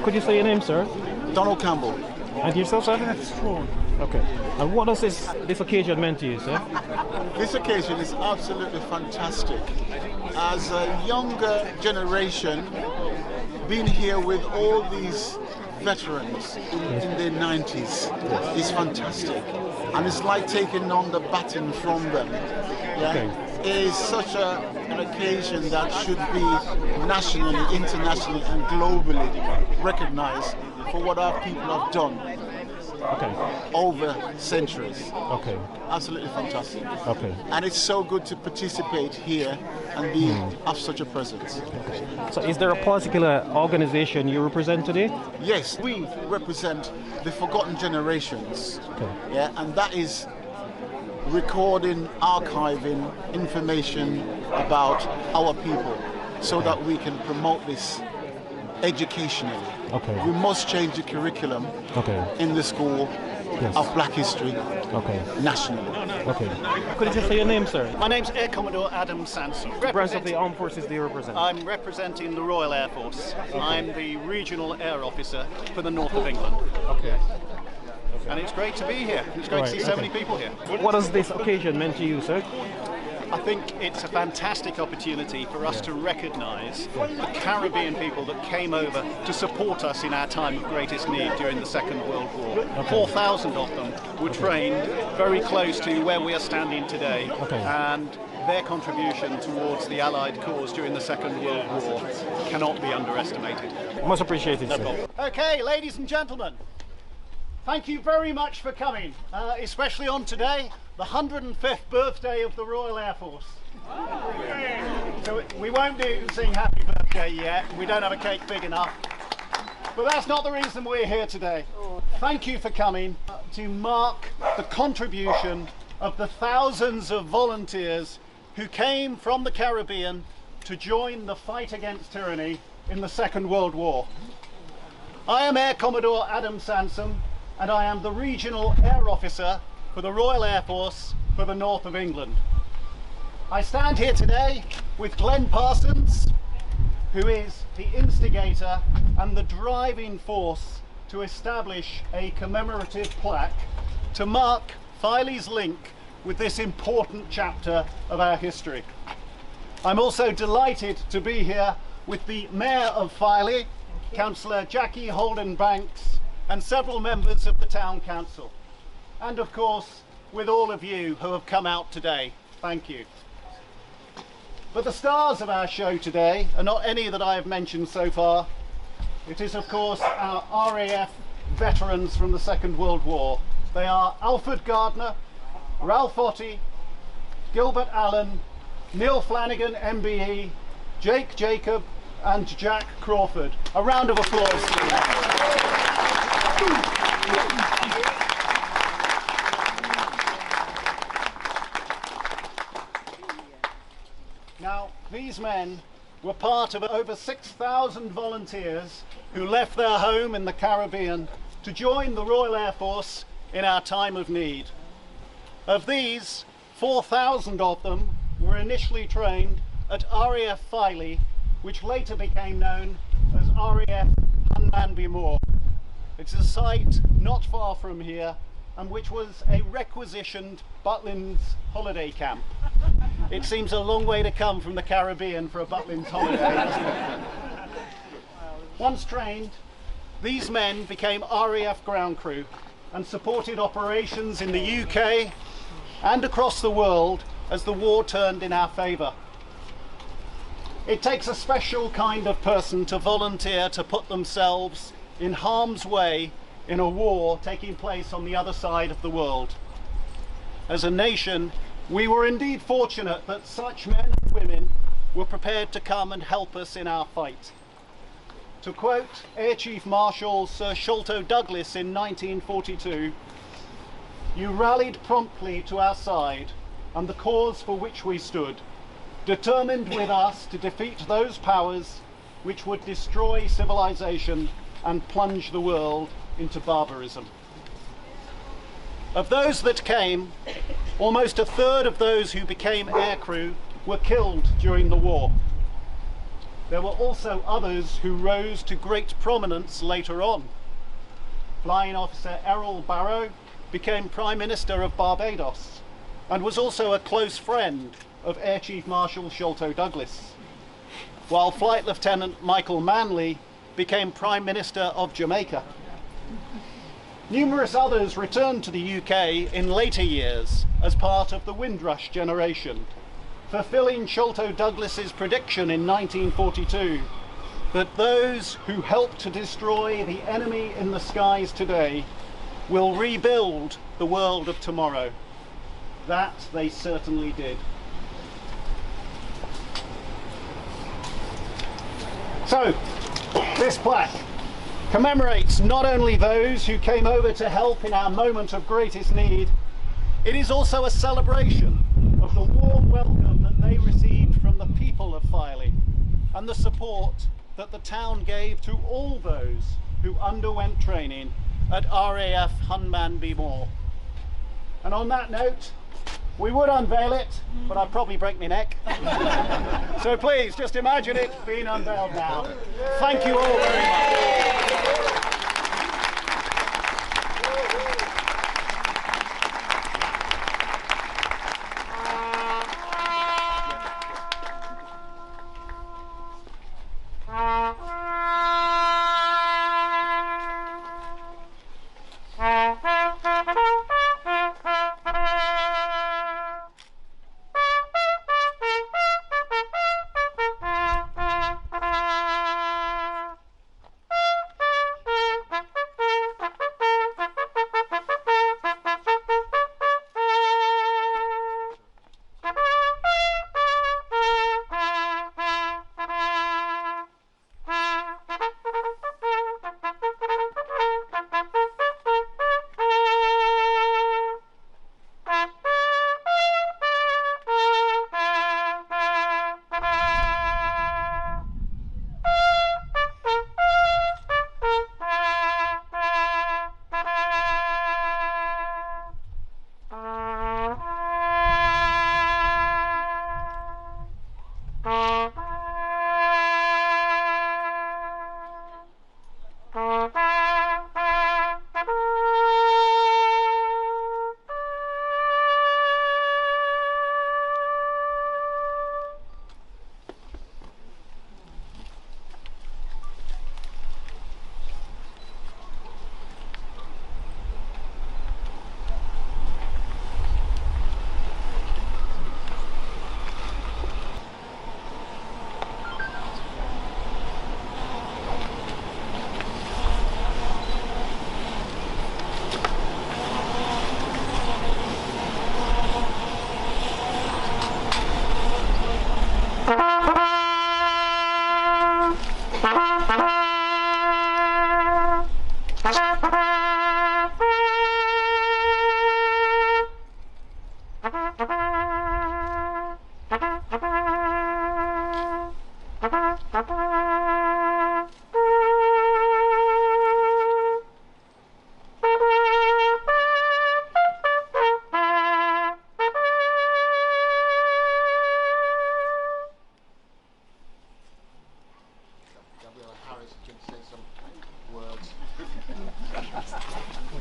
Could you say your name, sir? Donald Campbell. And yourself, sir? Okay. And what does this occasion mean to you, sir? This occasion is absolutely fantastic. As a younger generation, being here with all these veterans in their 90s is fantastic. And it's like taking on the baton from them. Yeah? Okay. It is such an occasion that should be nationally, internationally, and globally recognized for what our people have done over centuries. Okay. Absolutely fantastic. Okay. And it's so good to participate here and have such a presence. So is there a particular organization you represent today? Yes, we represent the forgotten generations. Okay. Yeah, and that is recording, archiving information about our people so that we can promote this educationally. Okay. We must change the curriculum in the school of Black history nationally. Okay. Could you just say your name, sir? My name's Air Commodore Adam Sansom. Which branch of the armed forces do you represent? I'm representing the Royal Air Force. I'm the regional air officer for the north of England. Okay. And it's great to be here. It's great to see so many people here. What does this occasion mean to you, sir? I think it's a fantastic opportunity for us to recognise the Caribbean people that came over to support us in our time of greatest need during the Second World War. 4,000 of them were trained very close to where we are standing today, and their contribution towards the Allied cause during the Second World War cannot be underestimated. Much appreciated, sir. Okay, ladies and gentlemen, thank you very much for coming, especially on today, the 105th birthday of the Royal Air Force. So we won't sing happy birthday yet, we don't have a cake big enough, but that's not the reason we're here today. Thank you for coming to mark the contribution of the thousands of volunteers who came from the Caribbean to join the fight against tyranny in the Second World War. I am Air Commodore Adam Sansom, and I am the Regional Air Officer for the Royal Air Force for the north of England. I stand here today with Glenn Parsons, who is the instigator and the driving force to establish a commemorative plaque to mark Filey's link with this important chapter of our history. I'm also delighted to be here with the Mayor of Filey, Councillor Jackie Holden Banks, and several members of the Town Council. And of course, with all of you who have come out today, thank you. But the stars of our show today are not any that I have mentioned so far. It is of course our RAF veterans from the Second World War. They are Alfred Gardner, Ralph Ottey, Gilbert Allen, Neil Flanagan MBE, Jake Jacob and Jack Crawford. A round of applause to them. Now, these men were part of over 6,000 volunteers who left their home in the Caribbean to join the Royal Air Force in our time of need. Of these, 4,000 of them were initially trained at RAF Filey, which later became known as RAF Hunmanby Moor. It's a site not far from here and which was a requisitioned Butlins holiday camp. It seems a long way to come from the Caribbean for a Butlins holiday, doesn't it? Once trained, these men became RAF ground crew and supported operations in the UK and across the world as the war turned in our favour. It takes a special kind of person to volunteer to put themselves in harm's way in a war taking place on the other side of the world. As a nation, we were indeed fortunate that such men and women were prepared to come and help us in our fight. To quote Air Chief Marshal Sir Sholto Douglas in 1942, "You rallied promptly to our side and the cause for which we stood, determined with us to defeat those powers which would destroy civilization and plunge the world into barbarism." Of those that came, almost a third of those who became aircrew were killed during the war. there were also others who rose to great prominence later on. Flying Officer Errol Barrow became Prime Minister of Barbados and was also a close friend of Air Chief Marshal Sholto Douglas, while Flight Lieutenant Michael Manley became Prime Minister of Jamaica. Numerous others returned to the UK in later years as part of the Windrush generation, fulfilling Sholto Douglas's prediction in 1942 that those who helped to destroy the enemy in the skies today will rebuild the world of tomorrow. That they certainly did. So, this plaque commemorates not only those who came over to help in our moment of greatest need, it is also a celebration of the warm welcome that they received from the people of Filey and the support that the town gave to all those who underwent training at RAF Hunman B. Moore. And on that note, we would unveil it, but I'd probably break my neck. So please, just imagine it being unveiled now. Thank you all very much.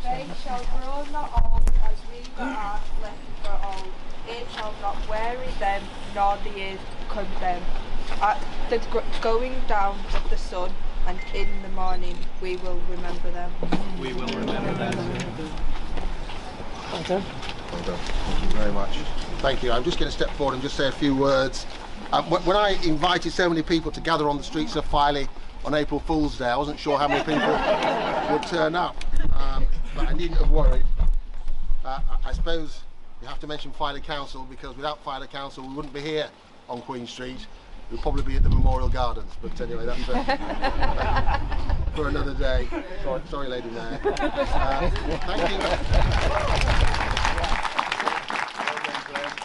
They shall grow not old as we that are left for old. It shall not weary them, nor the years condemn. At the going down of the sun, and in the morning, we will remember them. We will remember them. Well done. Well done. Thank you very much. Thank you. I'm just going to step forward and just say a few words. When I invited so many people to gather on the streets of Filey on April Fool's Day, I wasn't sure how many people would turn up, but I needn't have worried. I suppose you have to mention Filey Council, because without Filey Council we wouldn't be here on Queen Street. We'd probably be at the Memorial Gardens, but anyway, that's for another day. Sorry, Lady Mayor. Thank you.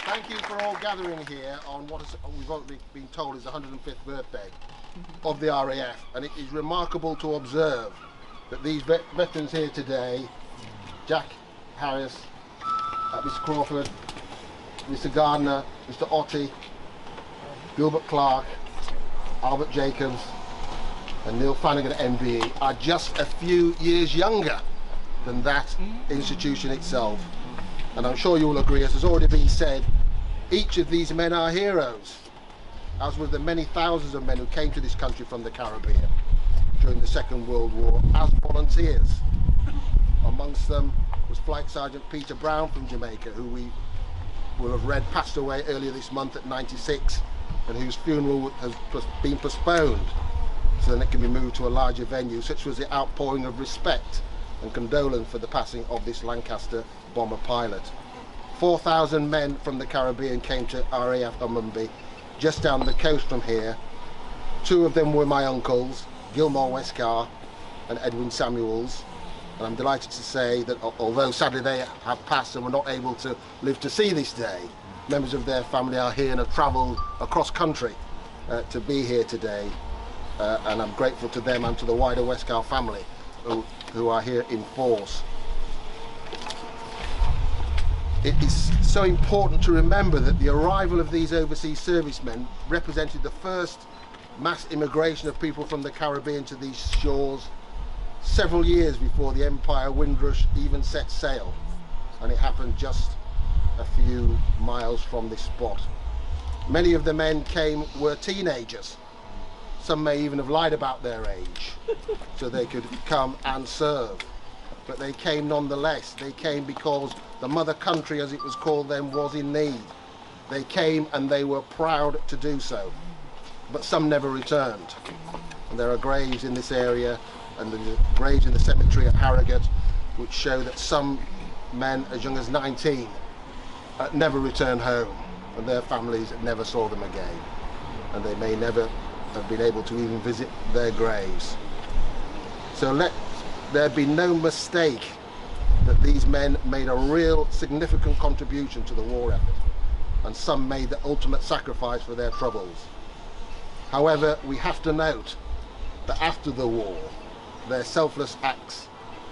Thank you for all gathering here on what we've already been told is the 105th birthday of the RAF, and it is remarkable to observe that these veterans here today, Jack Harris, Mr Crawford, Mr Gardner, Mr Ottey, Gilbert Clark, Albert Jacobs and Neil Flanagan MBE are just a few years younger than that institution itself. And I'm sure you will agree, as has already been said, each of these men are heroes, as were the many thousands of men who came to this country from the Caribbean during the Second World War as volunteers. Amongst them was Flight Sergeant Peter Brown from Jamaica, who we will have read passed away earlier this month at 96, and whose funeral has been postponed so that it can be moved to a larger venue. Such was the outpouring of respect and condolence for the passing of this Lancaster bomber pilot. 4,000 men from the Caribbean came to RAF Umumbi, just down the coast from here. Two of them were my uncles, Gilmore Westcar and Edwin Samuels. And I'm delighted to say that although sadly they have passed and were not able to live to see this day, members of their family are here and have travelled across country to be here today. And I'm grateful to them and to the wider Westcar family who are here in force. It is so important to remember that the arrival of these overseas servicemen represented the first mass immigration of people from the Caribbean to these shores several years before the Empire Windrush even set sail, and it happened just a few miles from this spot. Many of the men were teenagers. Some may even have lied about their age so they could come and serve. But they came nonetheless. They came because the mother country, as it was called then, was in need. They came and they were proud to do so. But some never returned. And there are graves in this area and the graves in the cemetery at Harrogate which show that some men as young as 19 never returned home, and their families never saw them again. And they may never have been able to even visit their graves. So let there be no mistake that these men made a real significant contribution to the war effort, and some made the ultimate sacrifice for their troubles. However, we have to note that after the war, their selfless acts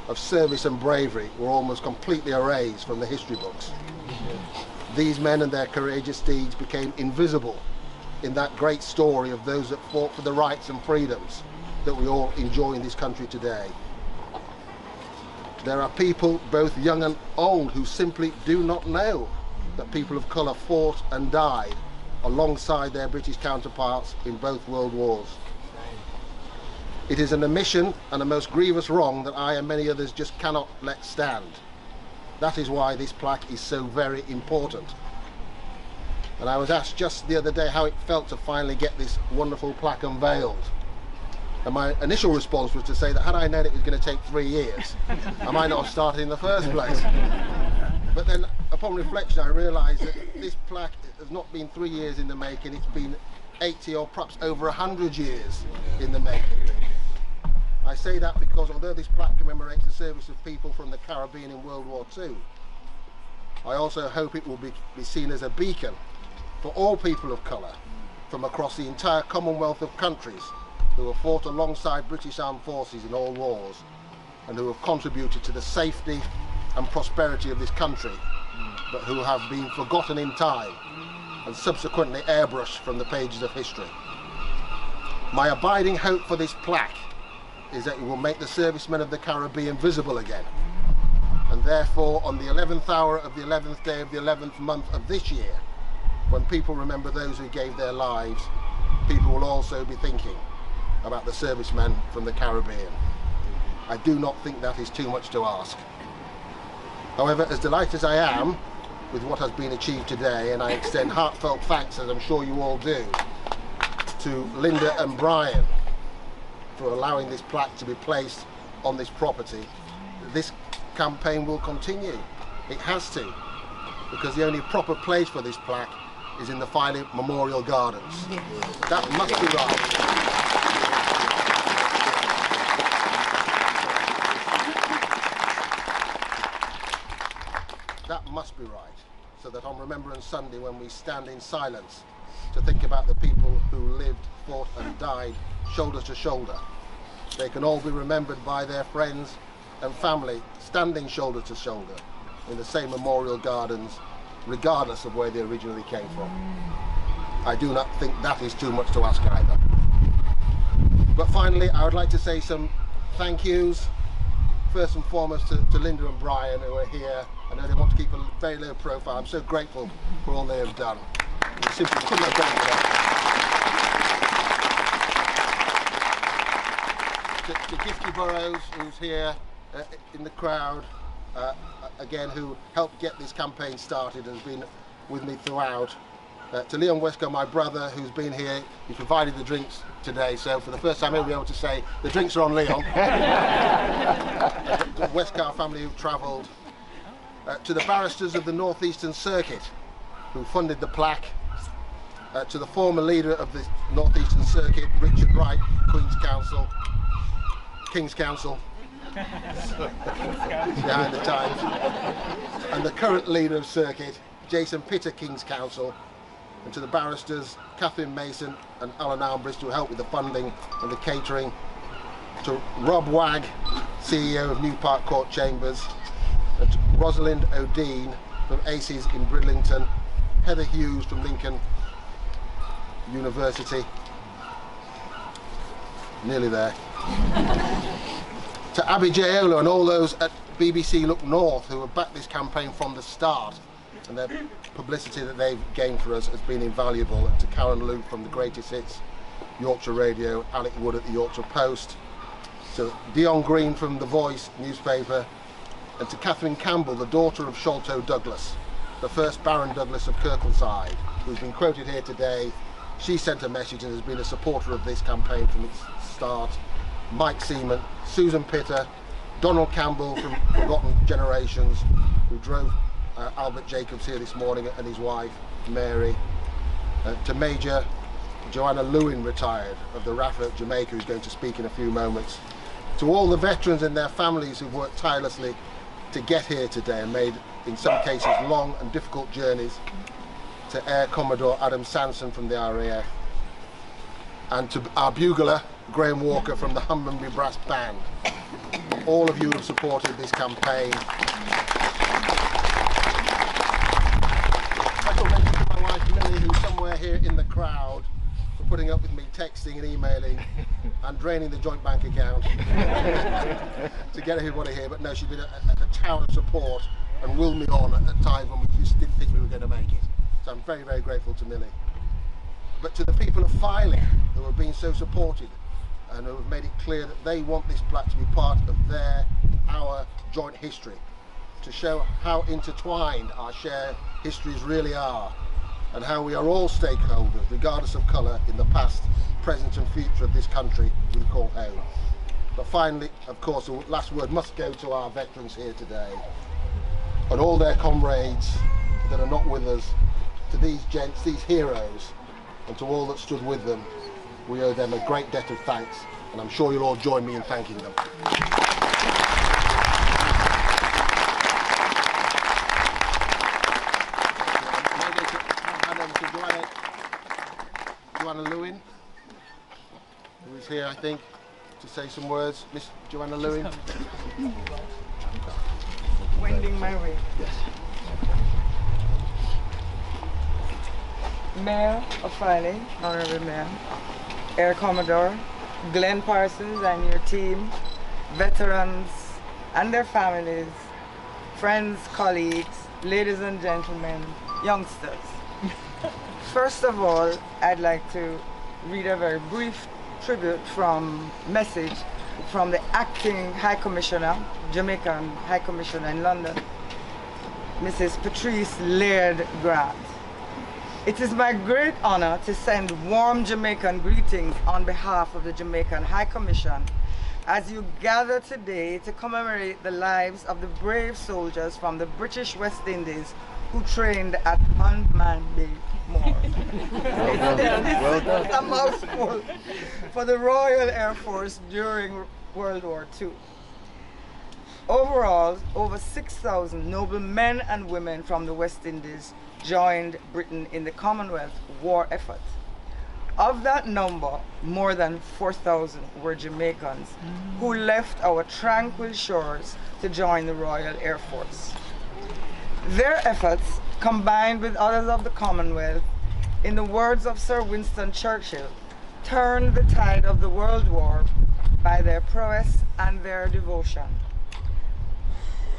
of service and bravery were almost completely erased from the history books. These men and their courageous deeds became invisible in that great story of those that fought for the rights and freedoms that we all enjoy in this country today. There are people, both young and old, who simply do not know that people of colour fought and died alongside their British counterparts in both world wars. It is an omission and a most grievous wrong that I and many others just cannot let stand. That is why this plaque is so very important. And I was asked just the other day how it felt to finally get this wonderful plaque unveiled. And my initial response was to say that had I known it was going to take 3 years, I might not have started in the first place. But then, upon reflection, I realised that this plaque has not been 3 years in the making, it's been 80 or perhaps over 100 years in the making. I say that because although this plaque commemorates the service of people from the Caribbean in World War II, I also hope it will be seen as a beacon for all people of colour from across the entire Commonwealth of countries who have fought alongside British armed forces in all wars and who have contributed to the safety and prosperity of this country, but who have been forgotten in time and subsequently airbrushed from the pages of history. My abiding hope for this plaque is that it will make the servicemen of the Caribbean visible again, and therefore on the 11th hour of the 11th day of the 11th month of this year, when people remember those who gave their lives, people will also be thinking about the servicemen from the Caribbean. I do not think that is too much to ask. However, as delighted as I am with what has been achieved today, and I extend heartfelt thanks, as I'm sure you all do, to Linda and Brian for allowing this plaque to be placed on this property, this campaign will continue. It has to, because the only proper place for this plaque is in the Filey Memorial Gardens. That must be right. That must be right, so that on Remembrance Sunday, when we stand in silence to think about the people who lived, fought and died shoulder to shoulder, they can all be remembered by their friends and family standing shoulder to shoulder in the same memorial gardens, regardless of where they originally came from. I do not think that is too much to ask either. But finally, I would like to say some thank yous. First and foremost to Linda and Brian, who are here. I know they want to keep a very low profile. I'm so grateful for all they have done. We simply couldn't have done it without them. To Gifty Burrows, who's here in the crowd, again, who helped get this campaign started and has been with me throughout. To Leon Westcar, my brother, who's been here. He provided the drinks today, so for the first time he'll be able to say the drinks are on Leon. The Westcar family who've travelled. To the barristers of the North Eastern Circuit who funded the plaque. To the former leader of the North Eastern Circuit, Richard Wright, King's Counsel. Behind the times. And the current leader of Circuit, Jason Pitter, King's Counsel. And to the barristers, Catherine Mason and Alan Armbrist, who helped with the funding and the catering. To Rob Wagg, CEO of New Park Court Chambers. And to Rosalind O'Dean from ACES in Bridlington. Heather Hughes from Lincoln University. Nearly there. To Abby Jayola and all those at BBC Look North who have backed this campaign from the start, and their publicity that they've gained for us has been invaluable. And to Karen Luke from the Greatest Hits, Yorkshire Radio, Alec Wood at the Yorkshire Post, to Dion Green from The Voice newspaper, and to Catherine Campbell, the daughter of Sholto Douglas, the first Baron Douglas of Kirkleyside, who's been quoted here today. She sent a message and has been a supporter of this campaign from its start. Mike Seaman, Susan Pitter, Donald Campbell from Forgotten Generations, who drove Albert Jacobs here this morning, and his wife, Mary. To Major Joanna Lewin, retired, of the RAF at Jamaica, who's going to speak in a few moments. To all the veterans and their families who've worked tirelessly to get here today and made, in some cases, long and difficult journeys. To Air Commodore Adam Sanson from the RAF. And to our bugler, Graham Walker from the Humbenbury Brass Band. All of you have supported this campaign. Special mention to my wife Millie, who's somewhere here in the crowd, for putting up with me texting and emailing and draining the joint bank account to get everybody here. But no, she's been a tower of support and willed me on at times when we just didn't think we were going to make it. So I'm very, very grateful to Millie. But to the people of Filey, who have been so supportive and who have made it clear that they want this plaque to be part of our joint history, to show how intertwined our shared histories really are, and how we are all stakeholders, regardless of colour, in the past, present and future of this country we call home. But finally, of course, the last word must go to our veterans here today, and all their comrades that are not with us. To these gents, these heroes, and to all that stood with them, we owe them a great debt of thanks, and I'm sure you'll all join me in thanking them. Hand over to Joanna Lewin, who is here, I think, to say some words. Miss Joanna Lewin. Wending my way. Yes. Mayor of Filey, Honorable Mayor, Air Commodore, Glenn Parsons and your team, veterans and their families, friends, colleagues, ladies and gentlemen, youngsters. First of all, I'd like to read a very brief message from the acting High Commissioner, Jamaican High Commissioner in London, Mrs. Patrice Laird Grant. It is my great honor to send warm Jamaican greetings on behalf of the Jamaican High Commission as you gather today to commemorate the lives of the brave soldiers from the British West Indies who trained at Hunman Bay Moor. Well done. A mouthful for the Royal Air Force during World War II. Overall, over 6,000 noble men and women from the West Indies joined Britain in the Commonwealth war effort. Of that number, more than 4,000 were Jamaicans who left our tranquil shores to join the Royal Air Force. Their efforts, combined with others of the Commonwealth, in the words of Sir Winston Churchill, turned the tide of the World War by their prowess and their devotion.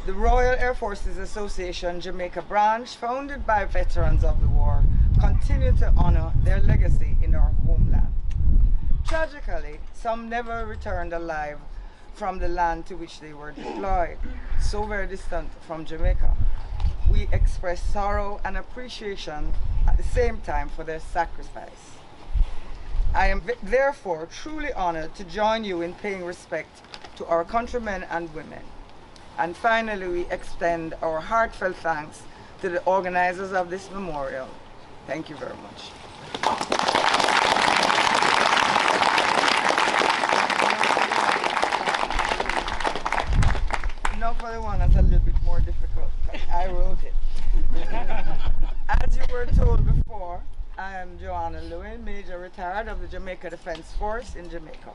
The Royal Air Forces Association Jamaica branch, founded by veterans of the war, continue to honor their legacy in our homeland. Tragically, some never returned alive from the land to which they were deployed, so very distant from Jamaica. We express sorrow and appreciation at the same time for their sacrifice. I am therefore truly honored to join you in paying respect to our countrymen and women. And finally, we extend our heartfelt thanks to the organizers of this memorial. Thank you very much. Now for the one that's a little bit more difficult. I wrote it. As you were told before, I am Joanna Lewin, Major Retired of the Jamaica Defense Force in Jamaica.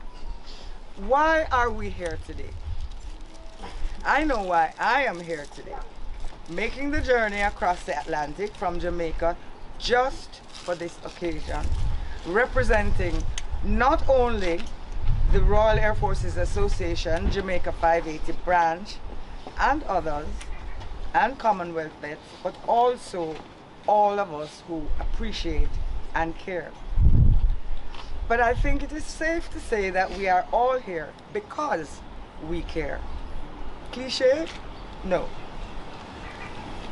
Why are we here today? I know why I am here today, making the journey across the Atlantic from Jamaica just for this occasion, representing not only the Royal Air Forces Association, Jamaica 580 branch, and others, and Commonwealth vets, but also all of us who appreciate and care. But I think it is safe to say that we are all here because we care. Cliché? No.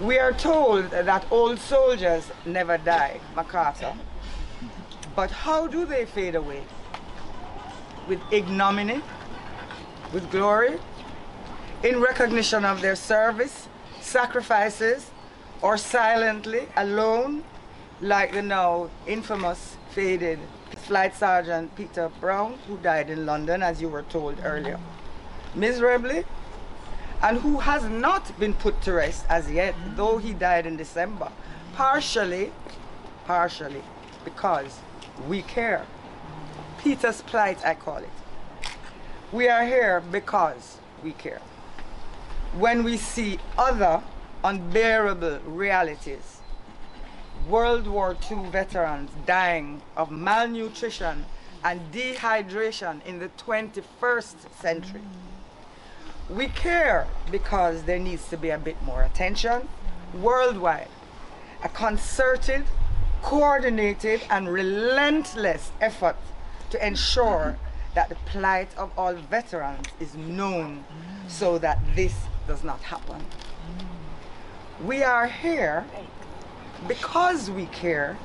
We are told that old soldiers never die, MacArthur. But how do they fade away? With ignominy? With glory? In recognition of their service, sacrifices, or silently, alone, like the now infamous, faded Flight Sergeant Peter Brown, who died in London, as you were told earlier. Miserably, and who has not been put to rest as yet, though he died in December, partially, because we care. Peter's plight, I call it. We are here because we care. When we see other unbearable realities, World War II veterans dying of malnutrition and dehydration in the 21st century, we care because there needs to be a bit more attention worldwide, a concerted, coordinated, and relentless effort to ensure that the plight of all veterans is known so that this does not happen. We are here because we care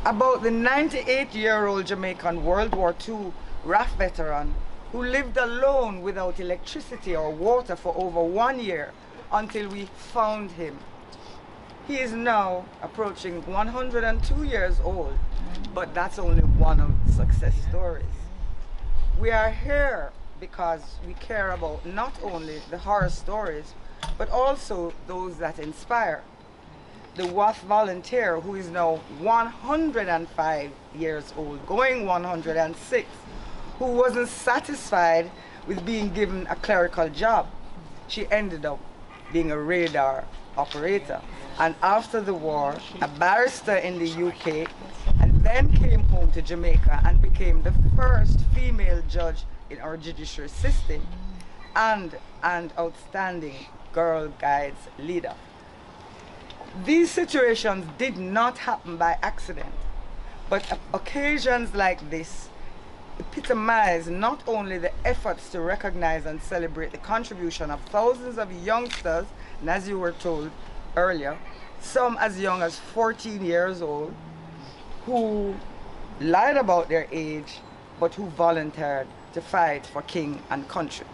about the 98-year-old Jamaican World War II RAF veteran who lived alone without electricity or water for over 1 year until we found him. He is now approaching 102 years old, but that's only one of the success stories. We are here because we care about not only the horror stories, but also those that inspire. The WAF volunteer, who is now 105 years old, going 106, who wasn't satisfied with being given a clerical job. She ended up being a radar operator, and after the war, a barrister in the UK, and then came home to Jamaica and became the first female judge in our judiciary system, and an outstanding Girl Guides leader. These situations did not happen by accident, but occasions like this epitomize not only the efforts to recognize and celebrate the contribution of thousands of youngsters, and as you were told earlier, some as young as 14 years old, who lied about their age, but who volunteered to fight for king and country.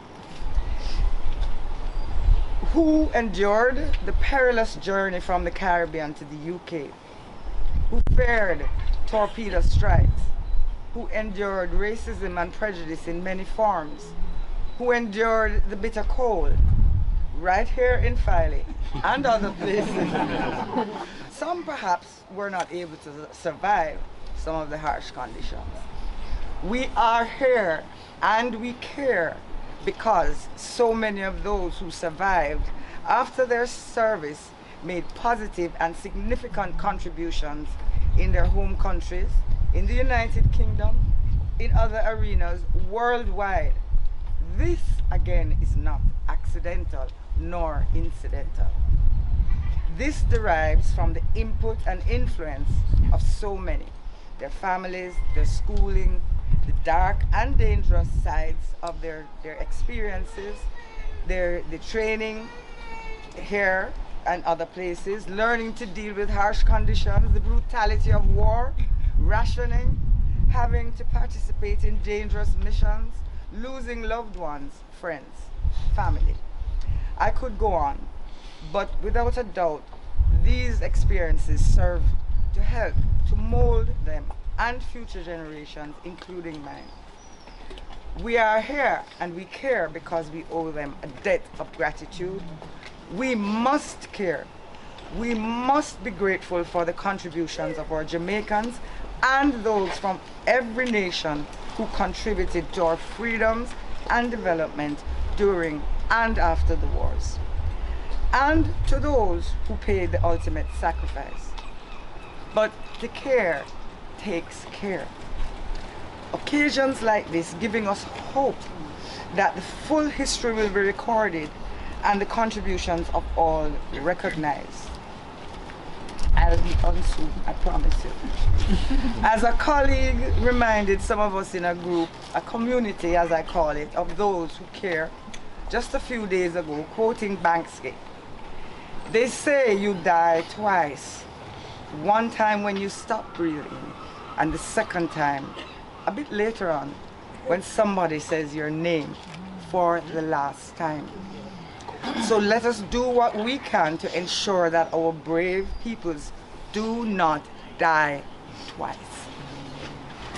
Who endured the perilous journey from the Caribbean to the UK, who fared torpedo strikes, who endured racism and prejudice in many forms, who endured the bitter cold, right here in Filey and other places. Some perhaps were not able to survive some of the harsh conditions. We are here and we care because so many of those who survived after their service made positive and significant contributions in their home countries, in the United Kingdom, in other arenas worldwide. This, again, is not accidental nor incidental. This derives from the input and influence of so many, their families, their schooling, the dark and dangerous sides of their experiences, the training here and other places, learning to deal with harsh conditions, the brutality of war, rationing, having to participate in dangerous missions, losing loved ones, friends, family. I could go on, but without a doubt, these experiences serve to help to mold them and future generations, including mine. We are here and we care because we owe them a debt of gratitude. We must care. We must be grateful for the contributions of our Jamaicans and those from every nation who contributed to our freedoms and development during and after the wars, and to those who paid the ultimate sacrifice. But the care takes care. Occasions like this giving us hope that the full history will be recorded and the contributions of all recognized. I'll be on soon, I promise you. As a colleague reminded some of us in a group, a community as I call it, of those who care, just a few days ago, quoting Banksy, they say you die twice. One time when you stop breathing, and the second time a bit later on when somebody says your name for the last time. So let us do what we can to ensure that our brave peoples do not die twice.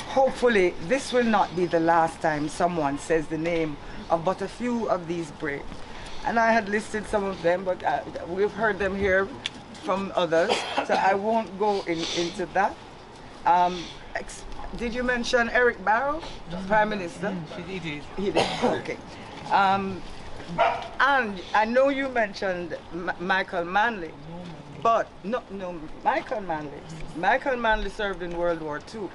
Hopefully this will not be the last time someone says the name of but a few of these brave. And I had listed some of them, but we've heard them here from others, so I won't go into that. Did you mention Eric Barrow, Prime Minister? He did. He did, okay. And I know you mentioned Michael Manley, but no, Michael Manley. Michael Manley served in World War II.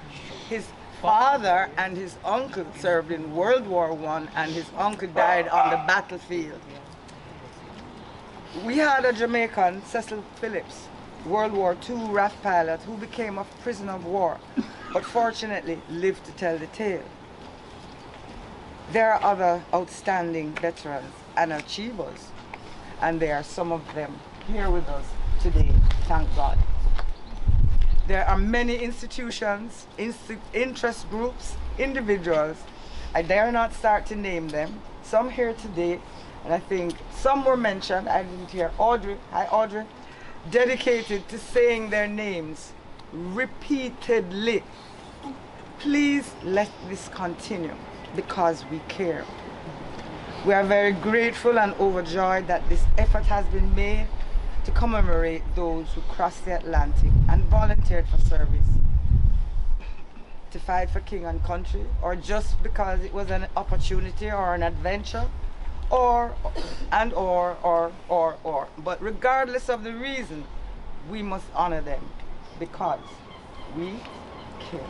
His father and his uncle served in World War I, and his uncle died on the battlefield. We had a Jamaican, Cecil Phillips, World War II RAF pilot, who became a prisoner of war, but fortunately lived to tell the tale. There are other outstanding veterans and achievers, and there are some of them here with us today, thank God. There are many institutions, interest groups, individuals. I dare not start to name them. Some here today, and I think some were mentioned, I didn't hear Audrey, hi Audrey, dedicated to saying their names repeatedly. Please let this continue because we care. We are very grateful and overjoyed that this effort has been made to commemorate those who crossed the Atlantic and volunteered for service, to fight for king and country, or just because it was an opportunity or an adventure, or. But regardless of the reason, we must honor them because we care.